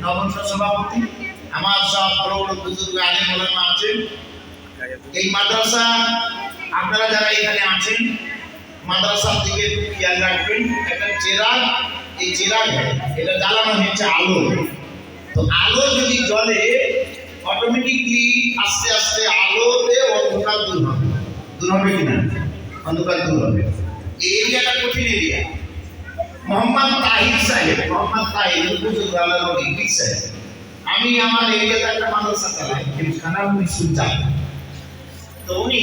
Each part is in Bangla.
নবম সভাপতি, আমার সব বড় বড় বুজুর্গ আলেম ওলামা আছেন। এই মাদ্রাসা আপনারা যারা এখানে আছেন মাদ্রাসার দিকে খেয়াল রাখবেন। একটা চেরাগ, এই চেরাগ এটা জ্বালানো হয়েছে আলো। তো আলো যদি জ্বলে অটোমেটিকলি আস্তে আস্তে আলোতে অন্ধকার দূর হবে। দূর হবে কিনা? অন্ধকার দূর হবে। এই এরিয়াটা কঠিন এরিয়া। মোহাম্মদ তাহির সাহেব, মোহাম্মদ তাহির সাহেব, আমি আমার এরিয়াতে একটা মাদ্রাসা চালাই, খানাপুর স্কুল চালাই। তো উনি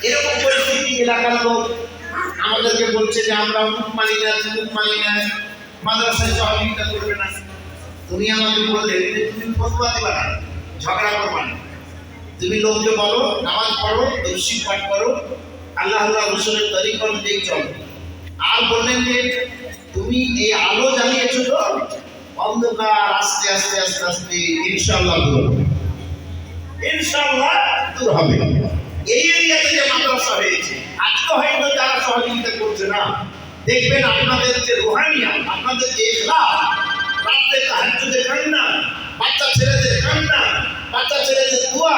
এরকম পরিস্থিতি, এলাকার লোক আমাদেরকে বলছে যে আমরা মুখ মানি না, মাদ্রাসায় সহযোগিতা করবে না। তুমি আমাকে বললে তুমি ফতোয়া দিবা না, ঝগড়া করবা না, তুমি লোককে বলো নামাজ পড়ো, তফসির পাঠ করো, আল্লাহ রসুলের তরিকা অনুযায়ী চলো। আর বললেন যে তুমি এই আলো জ্বালিয়েছো তো অন্ধকার আস্তে আস্তে আস্তে আস্তে ইনশাআল্লাহ দূর হবে, ইনশাআল্লাহ দূর হবে। এই এরিয়াতে যে মাদ্রাসা হয়েছে আজকে হয়তো যারা সহযোগিতা করছে না, দেখবেন আপনাদের যে রুহানিয়াত, আপনাদের যে ইখলাস, রাতে তাহাজ্জুদে কান্না, বাচ্চা ছেলেদের কান্না, বাচ্চা ছেলেদের দোয়া,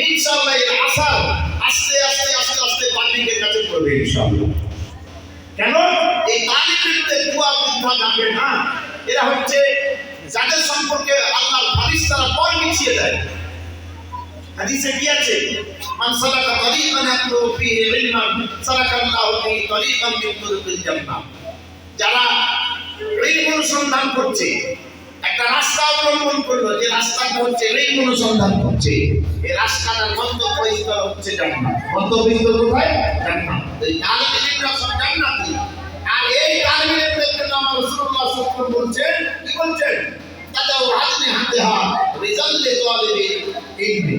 ইনশাআল্লাহ এর আসার আস্তে আস্তে আস্তে আস্তে পাবলিকের কাছে পড়বে ইনশাআল্লাহ। কেন? এই তালিমের দোয়া বৃদ্ধা যাবে না। এরা হচ্ছে যাদের সম্পর্কে আল্লাহর ফারিস্তারা পর মিছিয়ে দেয়। হাদিসে কি আছে? মান সালাকা তরিকান ইয়াতলু ফীহি ইলমান সালাকাল্লাহু ফীহি তরিকান মিন তুরুকিল জান্নাহ। যারা ইলম অনুসন্ধান করছে, একটা রাস্তা অবলম্বন করলো, যে রাস্তাটা হচ্ছে ইলম অনুসন্ধান করছে, এই রাস্তাটার গন্তব্যস্থল হচ্ছে জান্নাত। গন্তব্যস্থল কোথায়? জান্নাত। এই তালিম ইলমরা সব জান্নাতি। আর এই তালিম ইলমের জন্য আমার রাসূলুল্লাহ সাল্লাল্লাহু আলাইহি ওয়াসাল্লাম বলছেন, কি বলছেন? তাদাউ হাজনি হাদিহা রিজাল্লি তালিবি ইলমি।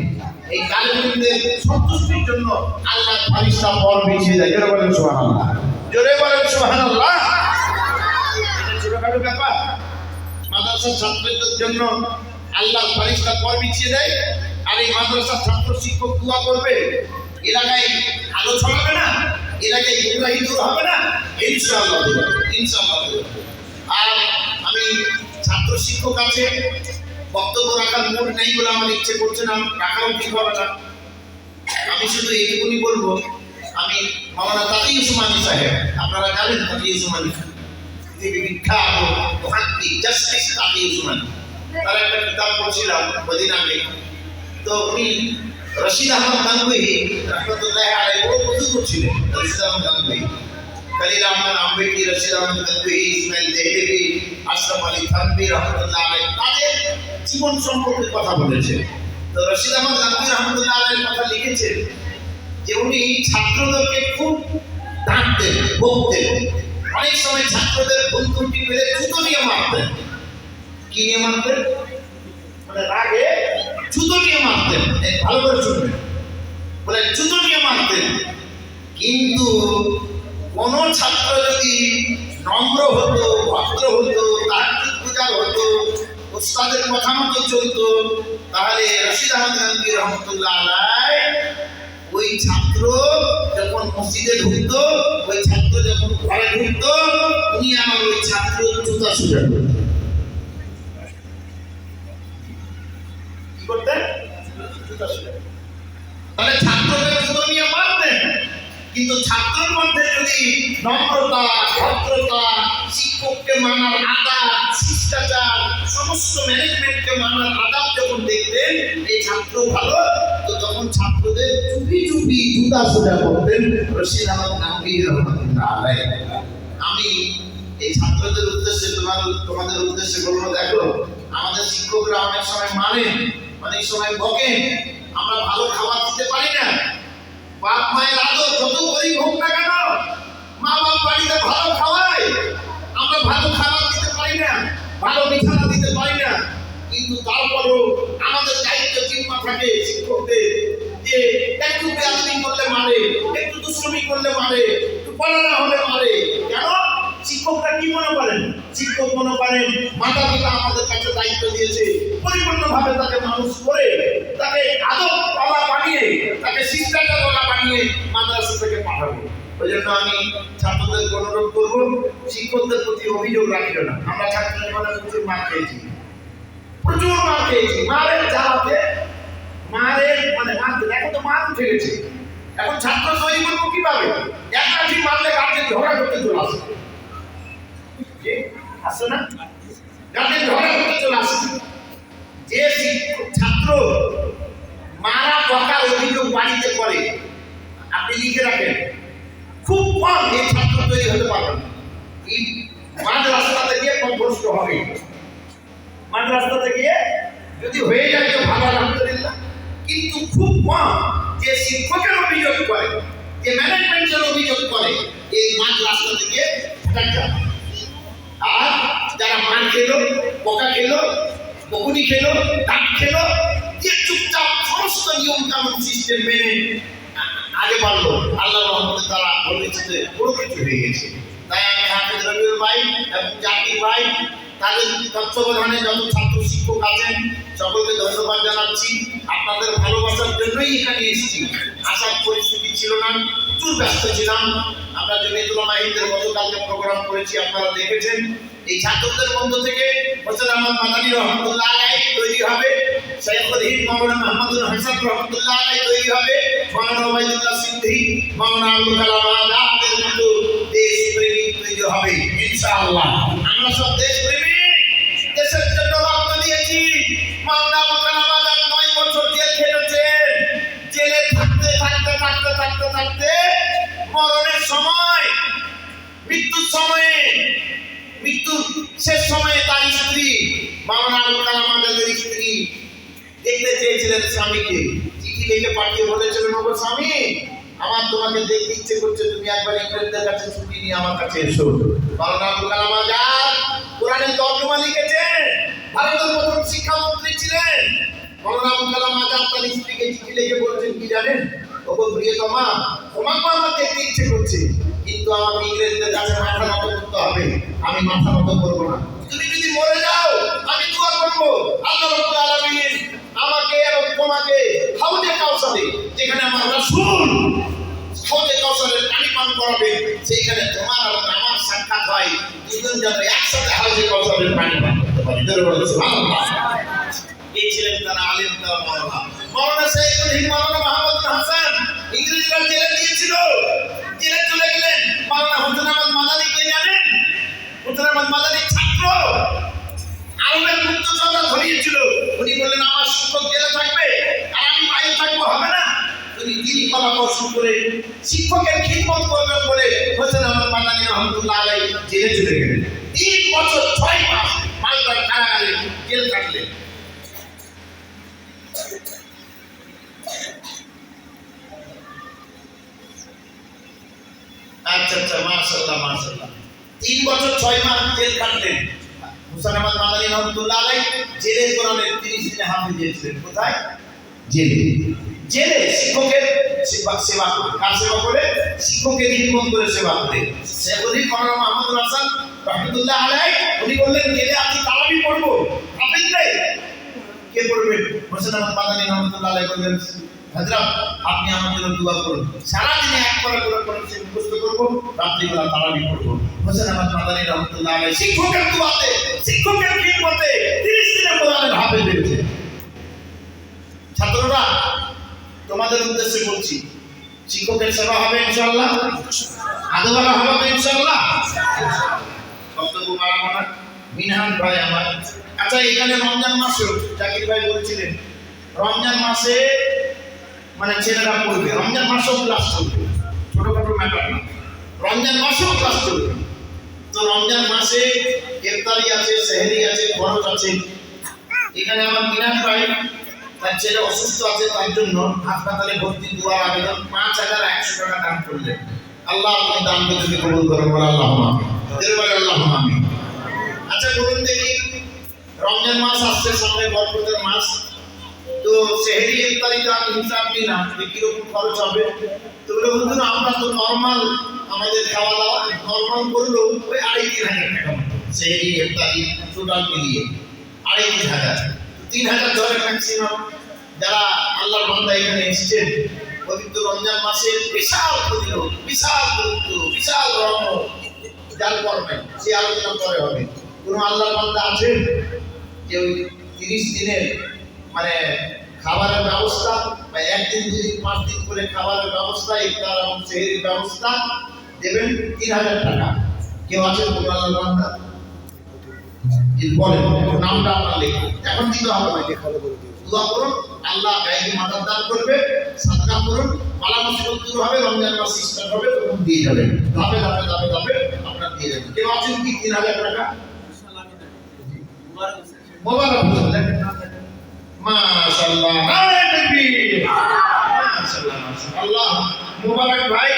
এই তালিম ইলমের সন্তুষ্টির জন্য আল্লাহর ফারিস্তা পর বিছিয়ে দেয়। জোরে বলেন সুবহানাল্লাহ, জোরে বলেন সুবহানাল্লাহ। এটা ছোটখাটো ব্যাপার। মাদ্রাসার ছাত্রদের জন্য আল্লাহর ফারিস্তা পর বিছিয়ে দেয়। আর এই মাদ্রাসার ছাত্র শিক্ষক দোয়া করবে, এলাকায় আলো ছড়াবে না, এলাকায় গুমরাহি দূর হবে না, ইনশাআল্লাহ দূর হবে, ইনশাআল্লাহ দূর হবে। আর আমি ছাত্র শিক্ষক আছে, বক্তব্য রাখার মুড নেই বলে আমার ইচ্ছে করছে না, টাকাও ঠিক হবে না। আমি শুধু এইটুকুনি বলবো, আমি মাওলানা তাকি উসমানী সাহেব, আপনারা জানেন তাকি উসমানী বিখ্যাত মুহাদ্দিস জাস্টিস তাকি উসমানী, তার একটা কিতাব পড়ছিলাম কদিন আগে। তো উনি রশিদ আহমদ গাঙ্গুহি রাহমাতুল্লাহ আলাইহি বড় বুজুর্গ ছিলেন। রশিদ আহমদ গাঙ্গুহি, খলিল আহমদ আম্বেদকর, রশিদ আহমদ গাঙ্গুহি, ইসমাইল দেহলেভি, আশরাফ আলী থানভী রাহমাতুল্লাহ আলাইহি তাদের জীবন সম্পর্কে কথা বলেছেন। তো রশিদ আহমদ গাঙ্গুহি রাহমাতুল্লাহ আলাইহি কথা লিখেছেন যে উনি ছাত্রদেরকে খুব ডাকতেন, বকতেন। অনেক সময় ছাত্রদের ভুল ত্রুটি পেলে জুতো নিয়ে মারতেন। কি নিয়ে মারতেন? মানে রাগে জুতো নিয়ে মারতেন। ভালো করে শুনবেন, বলে জুতো নিয়ে মারতেন। কিন্তু কোন ছাত্র যদি নম্র হতো, ভদ্র হতো, তাহাজ্জুদ গুজার হতো, উস্তাদের কথা মতো চলতো, তাহলে রশিদ আহমদ গাঙ্গুহি রহমতুল্লাহ আলাইহি ওই ছাত্র যখন মসজিদে ঢুকতো, ওই ছাত্র যখন ঘরে ঢুকতো, উনি আমার ওই ছাত্র জুতা সোজা করতেন। কি করতেন? জুতা সোজা। তাহলে ছাত্রদের জুতো নিয়ে মারতেন, কিন্তু ছাত্রের মধ্যে যদি নম্রতা, ভদ্রতা, শিক্ষককে মানার আদব, শিষ্টাচার, সমস্ত ম্যানেজমেন্টকে মানার আদব যখন দেখতেন এই ছাত্র ভালো, তো তখন ছাত্রদের চুপি চুপি জুতা সোজা করতেন রশিদ আহমদ গাঙ্গুহি রহমাতুল্লাহ আলাইহি। আমি এই ছাত্রদের উদ্দেশ্যে তোমাদের উদ্দেশ্যে বলবো, দেখো আমাদের শিক্ষকরা অনেক সময় মারেন, অনেক সময় বকেন, আমরা ভালো খাবার দিতে পারি না। বাপ মায়ের আদর যত গরিব হোক না কেন, মা বাপ বাড়িতে ভালো খাওয়ায়, আমরা ভালো খাবার দিতে পারি না, ভালো বিছানা দিতে পারি না, কিন্তু তারপরও আমাদের দায়িত্ব জিম্মা থাকে শিক্ষকদের যে একটু বেয়াদবি করলে মারে, একটু দুষ্টুমি করলে মারে, একটু পড়ানো হলে মারে। কেন? শিক্ষকরা কি মনে করেন? শিক্ষক মনে করেন মাতা পিতা আমাদের কাছে দায়িত্ব দিয়েছে, পরিপূর্ণভাবে তাকে মানুষ করে, তাকে আদব পালা বানিয়ে, তাকে শিক্ষাচার বানিয়ে মাদ্রাসা থেকে পাঠাবো। ওই জন্য আমি ছাত্রদের অনুরোধ করবো, শিক্ষকদের প্রতি অভিযোগ রাখিও না। আমরা ছাত্র জীবনে প্রচুর মার খেয়েছি, প্রচুর মার খেয়েছি, মারের জ্বালাতে, মারের মানে মারতে, এখন তো মার উঠে গেছে। এখন ছাত্র তৈরি করবো কিভাবে? এক লাঠি মারলে গার্জেন ঝগড়া করতে চলে আসে, আসে না? গার্জেন ঝগড়া করতে চলে আসে। যে ছাত্র মারা বকার অভিযোগ বাড়িতে করে, আপনি লিখে রাখেন, খুব কম এই ছাত্র তৈরি হতে পারবেন। এই মাঝ রাস্তাতে গিয়ে কম্পোস্ট হবে, মাঝ রাস্তাতে গিয়ে যদি হয়ে যায় তো ভালো, আলহামদুলিল্লাহ। কিন্তু খুব কম যে শিক্ষকের অভিযোগ করে, যে ম্যানেজমেন্টের অভিযোগ করে, এই মাঝ রাস্তা থেকে যায়। আর যারা মার খেলো, পোকা খেলো, বকুনি খেলো, ডাক খেলো, যে চুপচাপ সমস্ত নিয়ম কানুন সিস্টেম মেনে আগে বাড়লো, আল্লাহ রহমতে তারা ভবিষ্যতে বড় কিছু হয়ে গেছে। তাই আমি হাফেজ রবিউল ভাই এবং জাকির ভাই, তাদের তত্ত্বাবধানে যত ছাত্র শিক্ষক আছেন সকলকে ধন্যবাদ জানাচ্ছি। আপনাদের ভালোবাসার জন্যই এখানে এসেছি, আসার পরিস্থিতি ছিল না, প্রচুর ব্যস্ত ছিলাম। আমরা জমিয়তুল উলামাদের গতকালকে প্রোগ্রাম করেছি, আপনারা দেখেছেন। এই ছাত্রদের মধ্য থেকে হোসেন আহমদ মাদানী রহমতুল্লাহ আলাইহি তৈরি হবে, শাইখুল হিন্দ মাওলানা মাহমুদুল হাসান রহমতুল্লাহ আলাইহি তৈরি হবে, মাওলানা ওবাইদুল্লাহ সিদ্দিকী, মাওলানা আব্দুল কালাম আজাদের মতো দেশপ্রেমিক তৈরি হবে ইনশাআল্লাহ। আমরা সব দেশপ্রেমিক, দেশের জন্য রক্ত দিয়েছি। মাওলানা আব্দুল কালাম আজাদ 9 বছর জেল খেটেছে, জেলে থাকতে থাকতে থাকতে থাকতে থাকতে মরণের সময়, মৃত্যুর সময়ে, মৃত্যুর শেষ সময়ে তার স্ত্রী মাওলানা আব্দুল কালাম আজাদের স্ত্রী দেখতে চেয়েছিলেন স্বামীকে, চিঠি লিখে পাঠিয়ে বলেছিলেন, ওগো স্বামী, আমার তোমাকে দেখতে ইচ্ছে করছে, তুমি একবার ইংরেজদের কাছে ছুটি নিয়ে আমার কাছে এসো। মাওলানা আব্দুল কালাম আজাদ কোরআনের তর্জমা লিখেছেন, ভারতের প্রথম শিক্ষামন্ত্রী ছিলেন। মাওলানা আব্দুল কালাম আজাদ তার স্ত্রীকে চিঠি লিখে বলছেন কি জানেন? ওগো প্রিয়তমা, তোমাকে আমার দেখতে ইচ্ছে করছে, কিন্তু আমাকে ইংরেজদের কাছে মাথা নত করতে হবে, আমি মাথা নত করবো না। তুমি যদি মরে যাও আমি দোয়া করবো আল্লাহ রাব্বুল আলামিন আমাকে এবং তোমাকে হাউজে কাউসারে, যেখানে আমার রাসূল হাউজে কাউসারের পানি পান করাবে, সেইখানে তোমার এবং আমার সাক্ষাৎ হয়, দুজন যেন একসাথে হাউজে কাউসারের পানি পান করতে পারি। সুবহানাল্লাহ। এই ছিলেন তারা আলেম, তারা মাওলানা। মাওলানা শাইখুল হিন্দ মাওলানা মাহমুদুল হাসান ইংরেজরা জেলে দিয়েছিল, জেলে চলে গেলেন। মাওলানা হোসেন আহমদ মাদানী কে জানেন? হোসেন আহমদ মাদানী ছাত্র, আরবের মুক্ত চর্চা ধরিয়েছিল। উনি বললেন আমার শিক্ষক জেলে থাকবে আর আমি বাইরে থাকবো, হবে না। তিনি দিনই কলাকৌশল শুরু করে শিক্ষকের খিদমত করবেন বলে হোসেন আহমদ মাদানী রহমতুল্লাহ আলাইহি জেলে চলে গেলেন। 3 বছর 6 মাস মালদার কারাগারে জেল কাটলেন। আচ্ছা আচ্ছা, মাশাআল্লাহ মাশাআল্লাহ। 3 বছর 6 মাস জেল কাটলেন হোসেন আহমদ মাদানী রহমতুল্লাহ আলাইহি। জেলে কোরআনের 30 দিনে হাফেজ দিয়েছিলেন। কোথায়? জেলে। জেলে শিক্ষকের সেবা করে, কার সেবা করে? শিক্ষকের খিদমত করে সেবা করে। সেগুলি মাওলানা মাহমুদুল হাসান রহমতুল্লাহ আলাইহি উনি বললেন জেলে আমি তারাবি পড়বো, হাফেজ নেই, কে পড়বেন? হোসেন আহমদ মাদানী রহমতুল্লাহ আলাইহি বললেন হযরত আপনি আমার জন্য দোয়া করুন, সারা দিনে এক করে কোরআন শরীফ মুখস্থ করব, রাত্রিবেলা তারাবি পড়ব। হোসেন আহমদ মাদানী রহমতুল্লাহ আলাইহি শিক্ষকের দোয়াতে, শিক্ষকের খিদমতে 30 দিনে কোরআনের হাফেজ হয়েছে। ছাত্ররা তোমাদের উদ্দেশ্যে বলছি, শিক্ষকের সেবা হবে ইনশাআল্লাহ, আদওয়ালা হবে ইনশাআল্লাহ। বক্তব্য বাড়াবো না। মিনহাজ ভাই আমার, আচ্ছা এখানে রমজান মাসে জাকির ভাই বলছিলেন রমজান মাসে মানে ছেলেরা পড়বে, রমজান মাসেও ক্লাস চলবে, ছোটখাটো ম্যাটার না, রমজান মাসেও ক্লাস চলবে। তো রমজান মাসে ইফতারি আছে, সেহরি আছে, খরচ আছে। এখানে আমার মিনাজ ভাই তার ছেলে অসুস্থ আছে, তার জন্য হাসপাতালে ভর্তি দেওয়ার আবেদন 5100 টাকা দান করলেন। আল্লাহ আপনি দানকে যদি কবুল করেন, বলে আল্লাহুম্মা আমিন, আল্লাহুম্মা আমিন। আচ্ছা বলুন দেখি, রমজান মাস আসছে সামনে, বরকতের মাস, তো সেহরি ইফতারিটা হিসাব দিনা কিরকম খরচ হবে? তো বলে হুজুর আমরা তো নরমাল আমাদের খাওয়া দাওয়া নরমাল করলেও ওই 2500 টাকা, সেহরি ইফতারি টোটাল মিলিয়ে 2500, 3000 ধরে ম্যাক্সিমাম। যারা আল্লাহর বান্দা এখানে এসেছেন পবিত্র রমজান মাসে বিশাল ফজিলত, বিশাল গুরুত্ব, বিশাল রহমত যার করবেন, সেই আলোচনা পরে হবে। কোন আল্লাহর বান্দা আছেন যে ওই 30 দিনের মানে খাবারের ব্যবস্থা বা একদিন 2 দিন 5 দিন করে খাবারের ব্যবস্থা, ইফতার এবং সেহরির ব্যবস্থা দেবেন 3000 টাকা। কেউ আছেন কোরআনের বান্দা? বলেন নামটা আপনার লেখা, এখন দিতে হবে না, লেখা বলে দিন। দোয়া করুন, আল্লাহ গায়েবী মাদার দান করবে, সাদকা করুন, মালা মুসিবত দূর হবে, রমজান মাস স্টার্ট হবে, তখন দিয়ে যাবেন, ধাপে ধাপে ধাপে ধাপে আপনার দিয়ে যাবেন। কেউ আছেন কি 3000 টাকা? মোবারক হোসেন, মাশাআল্লাহ, নারে তাকবীর, মাশাআল্লাহ মাশাআল্লাহ। মোবারক ভাই,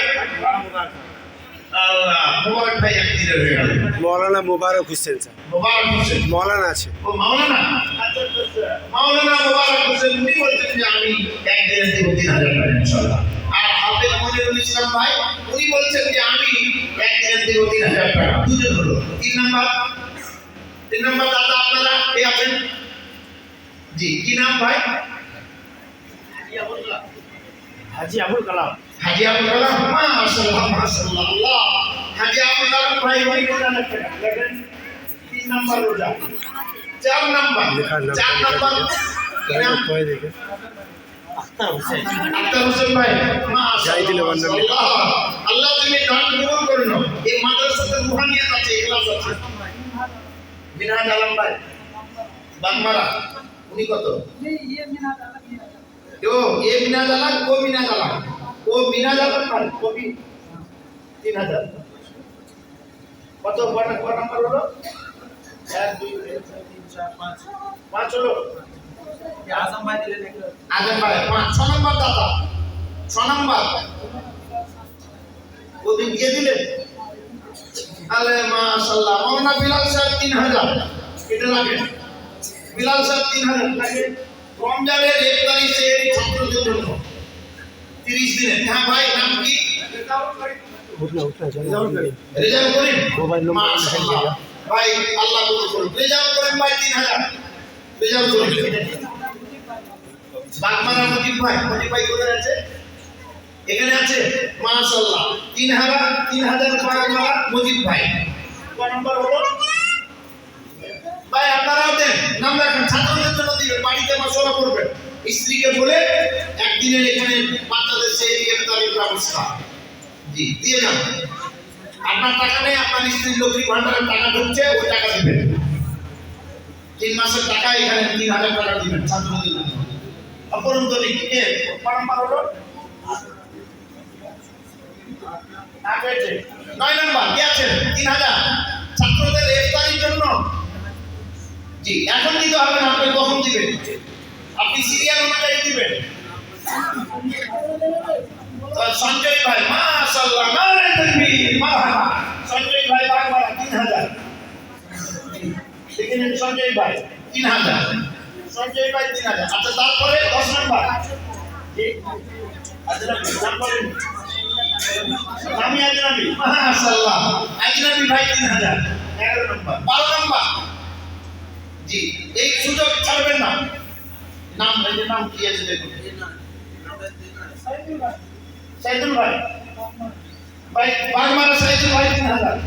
আল্লাহ মোবারক ভাই একদিনের হয়ে গেল। মৌলানা মোবারক হোসেন স্যার, মোবারক হোসেন মৌলানা আছে। ও মাওলানা, মাওলানা মোবারক হোসেন উনি বলছেন যে আমি একদিনে দেব 3000 টাকা ইনশাআল্লাহ। আর হাফেজ মনিরুল ইসলাম ভাই উনি বলছেন যে আমি একদিনে দেব 3000 টাকা। দুজন হলো। 3 নাম্বার দাদা আপনারা কে আছেন? জি, কি নাম ভাই? হাজি আবুল কালাম। হাজি আবুল কালাম, মাশাআল্লাহ মাশাআল্লাহ, আল্লাহ। হাজি আবুল কালাম ভাই ওই 3000 টাকা দেখেন। 3 নাম্বার রোজা। 4 নাম্বার কয় দেখে আখতার হোসেন। আখতার হোসেন ভাই, মাশাআল্লাহ, আল্লাহ তুমি দান কবুল করুন। এই মাদ্রাসাতে রুহানিয়াত আছে, ইখলাস আছে। মিনহাজ আলম ভাই বাগমারা, উনি কত? ये मिनाज अलग, वो मिनाज अलग, वो मिनाज अलग पर वो भी 3000। কত নাম্বার হলো? 1 2 3 4 5 5 হলো। আজম ভাই দিলেন, আজম ভাই 5 6 নাম্বার দাদা, 6 নাম্বার ও দিন দিয়ে দিলেন। আলে মাশাআল্লাহ। মাওলানা বিলাল সাহেব 3000, এটা লাগে। বিলাল সাহেব 3000 লাগে রমজানের ইফতারি সেহরি ছাত্রদের জন্য 30 দিনের। হ্যাঁ ভাই, নাম কি? রেজাউল করিম, মাশাআল্লাহ ভাই, আল্লাহ কবুল করুন। রেজাউল করিম ভাই 3000। রেজাউল করিম বাগমারা মুজিব ভাই কোথায় আছে? এখানে আছে, মাশাআল্লাহ 3000 বাগমারা মুজিব ভাই। কয় নাম্বার হলো ভাই? আপনারাও দেন, নাম রাখেন, ছাত্রদের জন্য দিবেন, বাড়িতে মশলা করবেন, স্ত্রীকে বলে একদিনের এখানে বাচ্চাদের সেই ইফতারের ব্যবস্থা। জি, দিয়ে যান। আপনার টাকা নেই, আপনার স্ত্রীর লক্ষ্মী ভান্ডারের টাকা ঢুকছে, ওই টাকা দিবেন। 3 মাসের টাকা এখানে 3000 টাকা দিবেন ছাত্রদের জন্য। অপরন্ত লিখে নাম্বার হলো 9 নাম্বার কি আছে? 3000 ছাত্রদের ইফতারির জন্য। জি, এখন দিতে হবে না, আপনি কখন দিবেন? আপনি সিরিয়াল অনুযায়ী দিবেন। সঞ্জয় ভাই, মাশাআল্লাহ, নারে তাকবীর, মারহাবা। সঞ্জয় ভাই বাগমারা 3000। দেখেন সঞ্জয় ভাই 3000, সঞ্জয় ভাই 3000। আচ্ছা, তারপরে 10 নাম্বার জি আজনাবি, নাম বলেন। নামি আজনাবি, মাশাআল্লাহ, আজনাবি ভাই 3000। 11 নাম্বার। 12 নাম্বার জি, এই সুযোগ ছাড়বেন না। নাম এই যে নাম কি আছে দেখুন, সাইদুল ভাই ভাই বাগমারা, সাইদুল ভাই 3000।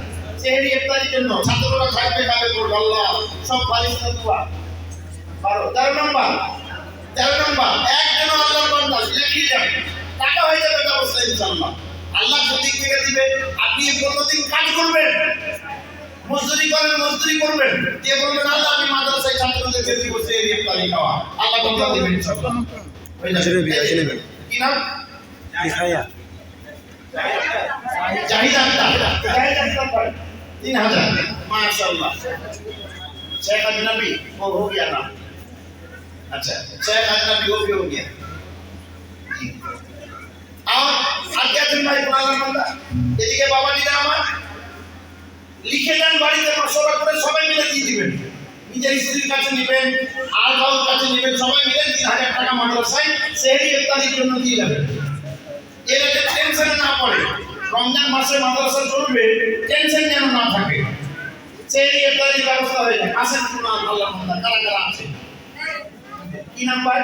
সেহরি ইফতারির জন্য ছাত্ররা থাকবে, খাবে, করবে, আল্লাহ সব ফারিস্তা দোয়া। 13 নাম্বার একজন আল্লাহর বান্দা লিখে যাবে, টাকা হয়ে যাবে ব্যবস্থা ইনশাআল্লাহ। আল্লাহ দিক থেকে দিবে। আপনি 15 দিন কাজ করবেন, মজদুরি করবেন, দিয়ে বলবেন আল্লাহ আমি মাদ্রাসায় ছাত্রদেরকে দিব সেহরি ইফতারি খাওয়া, আল্লাহ বন্ধা দিবেন ইনশাআল্লাহ। কি নাম? ইহায়া জাহিদ আক্তার 3000। माशाअल्लाह। शेख अजनबी वो हो गया ना? अच्छा, शेख अजनबी वो भी हो गया। और আজকে তুমি ভাই কোরআনের বান্দা, এদিকে বাবা দিদা আমার লিখে দেন, বাড়িতে মশলা করে সবাই মিলে দিয়ে দিবেন। নিজের স্ত্রীর কাছে নেবেন, আর কারোর কাছে নেবেন, সবাই মিলে 3000 টাকা মাদ্রাসায় সেহরি ইফতারির জন্য দিয়ে যাবেন। এর একটা টেনশন না পড়ে, রমজান মাসে মাদ্রাসা চলবে, টেনশন যেন না থাকে, সেহরি ইফতারির ব্যবস্থা হয়ে যায়। আসেন কোন আল্লাহ বান্দা কারা কারা আছে? কি নাম্বার?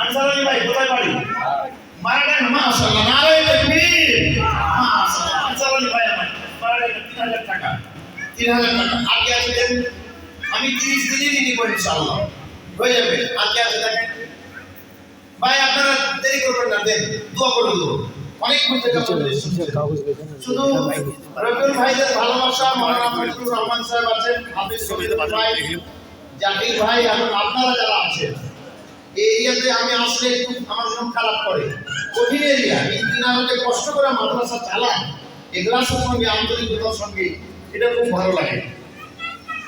আনসার আলী ভাই কোথায় বাড়ি? মারাগান। মাশাআল্লাহ, নারে তাকবীর। মাশাআল্লাহ, আনসার আলী ভাই আমার মারাগান 3000 টাকা। 3000 টাকা আগে আসবেন আমি 30 দিনই দিব ইনশাআল্লাহ, হয়ে যাবে। আর কি আছে দেখেন ভাই, আপনারা দেরি করবেন না, দেন দোয়া করে দেবো। অনেক শুধু রবিউল ভাইদের ভালোবাসা, মাওলানা ফজলুর রহমান সাহেব আছেন, হাফিজ শহীদ ভাই, জাকির ভাই, এবং আপনারা যারা আছেন এই এরিয়াতে আমি আসলে একটু আমার মন খারাপ করে। কঠিন এরিয়া, ইন্দিনাতে কষ্ট করে মাদ্রাসা চালান, এগুলার সঙ্গে আন্তরিকতার সঙ্গে, এটা খুব ভালো লাগে,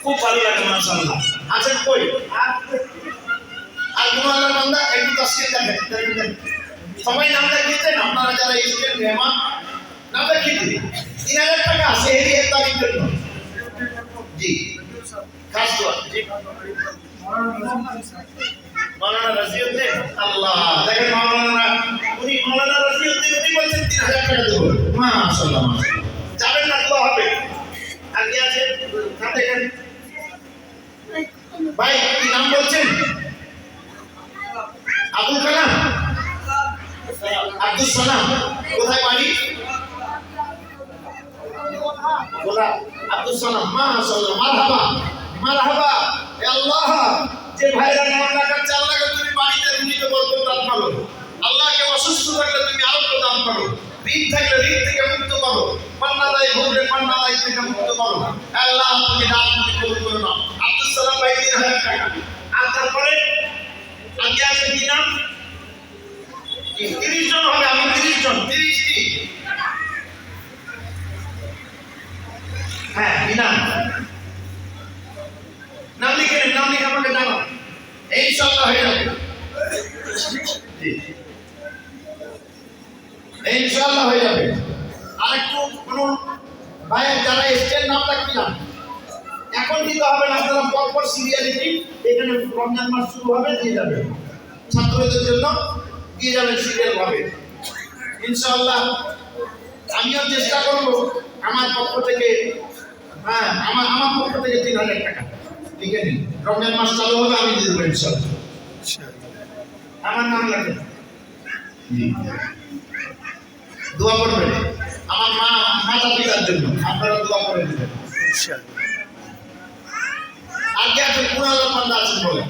খুব ভালো লাগে মাশাআল্লাহ। আছেন কই আর কোন আল্লাহর বান্দা একটু তাসকিন দেখেন, সবাই নাম লিখতেন, আপনারা যারা এসেছেন মেহমান নাম লিখতে 3000 টাকা আছে এই ইফতারির জন্য। জি খাস দোয়া। জি মাওলানা রাজিউদ্দিন, আল্লাহ দেখেন মাওলানা, উনি মাওলানা রাজিউদ্দিন উনি বলছেন 3000 টাকা দেব। মাশাআল্লাহ মাশাআল্লাহ, যাবেন না, দোয়া হবে। আর কি আছে নাম দেখেন ভাই, কি নাম বলছেন? আব্দুল কালাম, আব্দুল সালাম, কোথায় বাড়ি? বলা আব্দুল সালাম, মাশাআল্লাহ, মারহাবা মারহাবা। এ আল্লাহ, যে ভাইরা নাম রাখার চাল লাগে, তুমি বাড়িতে রুজিতে বরকত দান করো। আল্লাহকে অসুস্থ থাকলে তুমি আরোগ্য দান করো, ঋণ থাকলে ঋণ থেকে মুক্ত করো, পান্নাদায়ী ভোগলে পান্নাদায়ী থেকে মুক্ত করো। আল্লাহ তুমি দান তুমি কবুল করো না। আব্দুল সালাম ভাই 3000 টাকা। আর তারপরে আগে আছে কি নাম? 30 জন হবে, আমি 30 জন, 30টি। হ্যাঁ বিনা নাম লিখে নেন, নাম লিখে আমাকে জানো, ইনশাআল্লাহ হয়ে যাবে। জি ইনশাআল্লাহ হয়ে যাবে। আরেকটু কোন ভাই যারা এসছেন নাম রাখবি না, এখন দিতে হবে না, আপনারা পরপর সিরিয়ালিটি, এখানে রমজান মাস শুরু হবে, দিয়ে যাবে ছাত্রদের জন্য, দিয়ে যাবেন সিরিয়াল ভাবে ইনশাআল্লাহ। আমিও চেষ্টা করবো আমার পক্ষ থেকে, হ্যাঁ আমার পক্ষ থেকে 3000 টাকা লিখে নিন। রমজান মাস চালু হবে, আমি দিয়ে দেবো ইনশাআল্লাহ। আমার নাম লাগে, দোয়া করবেন আমার মাতা পিতার জন্য, আপনারা দোয়া করে দেবেন। আগে আছে কোন আল্লাহ বান্দা আছেন বলেন,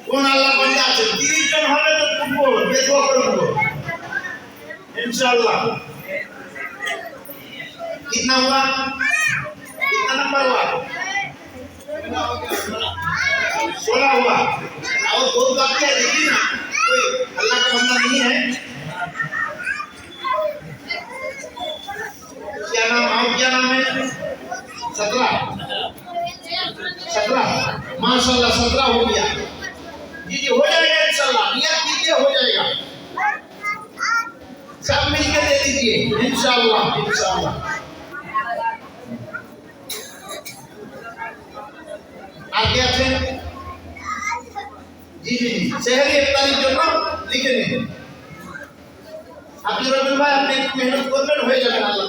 কোন আল্লাহ বান্দা আছেন? 30 জন হবে তো ফুটবল কে দোয়া করে দেবো इंशाल्लाह। कितना हुआ, कितना नंबर हुआ? 16 हुआ। और बहुत बाकी है, देखिए ना कोई अल्लाह का बंदा नहीं है। क्या नाम, और क्या नाम है? 17 माशाल्लाह 17 हो गया। जी जी हो जाएगा इंशाल्लाह, नियत कीजिए हो जाएगा, सब मिलकर दे दीजिए इंशाल्लाह इंशाल्लाह। आगे आছেন জি জি শহরে ইফতারির জন্য লিখে নিন। আব্দুর রহমান ভাই আপনি একটু মেহনত করবেন, হয়ে যাবে আল্লাহ,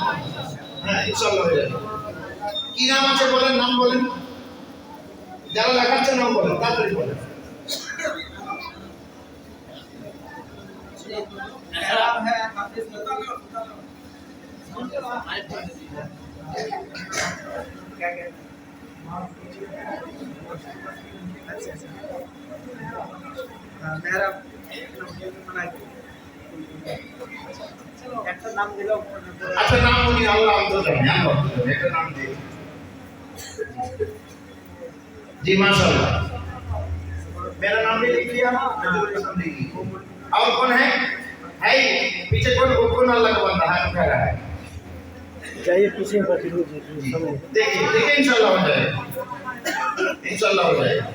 হ্যাঁ ইনশাআল্লাহ হয়ে যাবে। কি নাম আছে বলেন, নাম বলেন, যারা লেখাচ্ছেন নাম বলেন, তাড়াতাড়ি বলেন। नाम है हाफिज क्या क्या मेरा একটা নাম দিলো, আচ্ছা নাম উনি আল্লাহ তো জানেন, একটা নাম দিই। जी माशाल्लाह, मेरा नाम भी लिख लिया ना, और कौन है पीछे कौन अल्लाह का बंदा है उठा रहा है? चाहिए पीछे देखिए देखिए इंशाल्लाह हो जाएगा, इंशाल्लाह हो जाएगा।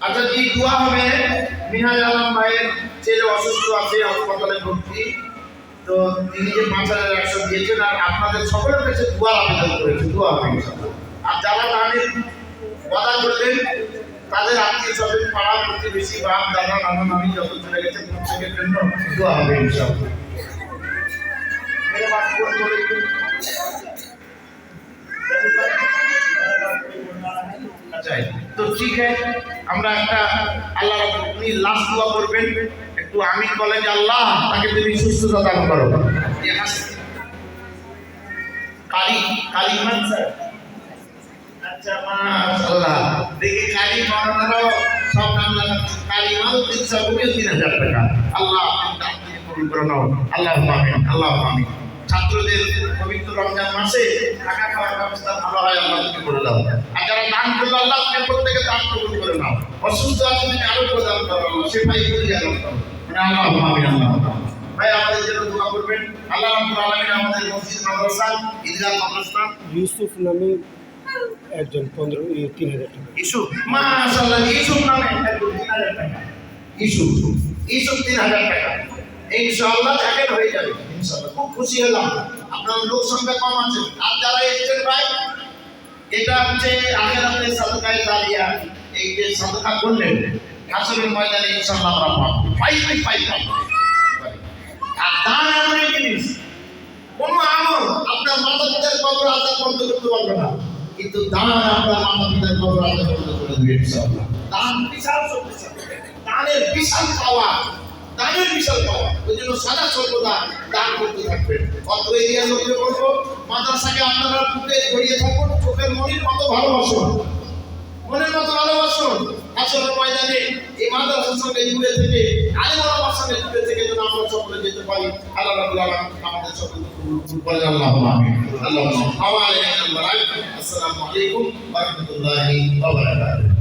अच्छा जी दुआ হবে মিনহাজ আলম ভাইয়ের ছেলে অসুস্থ আছে, হাসপাতালে ভর্তি, তো তিনি যে 5100 দিয়েছেন, আর আপনাদের সকলের কাছে দোয়া আবেদন করেছেন, দোয়া হবে ইনশাআল্লাহ। আর যারা দানের ওয়াদা করলেন তাদের আত্মীয় স্বজন, পাড়া প্রতিবেশী, বাপ দাদা নানা নানি যত চলে গেছে প্রত্যেকের জন্য দোয়া হবে ইনশাআল্লাহ। मेरे बात को बोले अच्छा तो ठीक है, আমরা একটা আল্লাহ রাব্বুল লাস্ট দোয়া করবেন। একটু আমি বলে যে আল্লাহ তাকে তুমি সুস্থতা দান করো। কালী কালী স্যার, আচ্ছা মাশাআল্লাহ, দেখি কালী মাওলানারাও সব নাম লাগাচ্ছে। কালী মাউদ্দিন সাহেব 3000 টাকা। আল্লাহ আপনি কবুল করে নাও। আল্লাহুম্মা আমিন, আল্লাহুম্মা আমিন। ছাত্রদের পবিত্র রমজান মাসে থাকা খাওয়ার ব্যবস্থা ভালো হয়, আল্লাহ তুমি করে দাও। আর যারা দান করলো আল্লাহ তুমি প্রত্যেকে দান কবুল করে নাও। অসুস্থ আছে তুমি আরো প্রদান করো, সেটাই করে দাও। মানে আল্লাহুম্মা আমিন, আল্লাহুম্মা আমিন। ভাই আমাদের জন্য দোয়া করবেন। আল্লাহ রাব্বুল আলামিন আমাদের মসজিদ মাদ্রাসা ঈদগাহ মাদ্রাসা ইউসুফ নামে একজন 3000 টাকা। ইসুফ, মাশাআল্লাহ, ইসুফ নামে একজন 3000 টাকা। ইসুফ 3000 টাকা। ইনশাআল্লাহ দেখেন হয়ে যাবে ইনশাআল্লাহ। খুব খুশি হলাম, আপনার লোক সংখ্যা কম আছে। আর যারা এসেছেন ভাই, এটা হচ্ছে আখিরাতের সাদকায়ে জারিয়া। এই যে সাদকা করলেন হাসরের ময়দানে ইনশাআল্লাহ আমরা পাবো, পাবো। আর দান এমন এক জিনিস, কোনো আমল আপনার মাতা পিতার কবর আযাব বন্ধ করতে পারবে না, কিন্তু দান আপনার মাতা পিতার কবর আযাব বন্ধ করে দেবে ইনশাআল্লাহ। দান বিশাল শক্তিশালী, দানের বিশাল পাওয়া, দানের বিশাল পাওয়া। ওই জন্য সদা সর্বদা দান করতে থাকবেন। অত এরিয়ার লোককে বলবো, মাদ্রাসাকে আপনারা বুকে জড়িয়ে থাকুন, চোখের মনির মতো ভালোবাসুন, মনের মতো ভালোবাসুন। আসলে ময়দানে এই মাদ্রাসার সঙ্গে জুড়ে থেকে, আলেম ওলামার সঙ্গে জুড়ে থেকে যেন আমরা সকলে যেতে পারি। আল্লাহ রাব্বুল আলামিন আমাদের সকলকে কবুল করেন। আল্লাহুম্মা আমিন, আল্লাহুম্মা আমিন। আসসালামু আলাইকুম ওয়া রাহমাতুল্লাহি ওয়া বারাকাতুহু।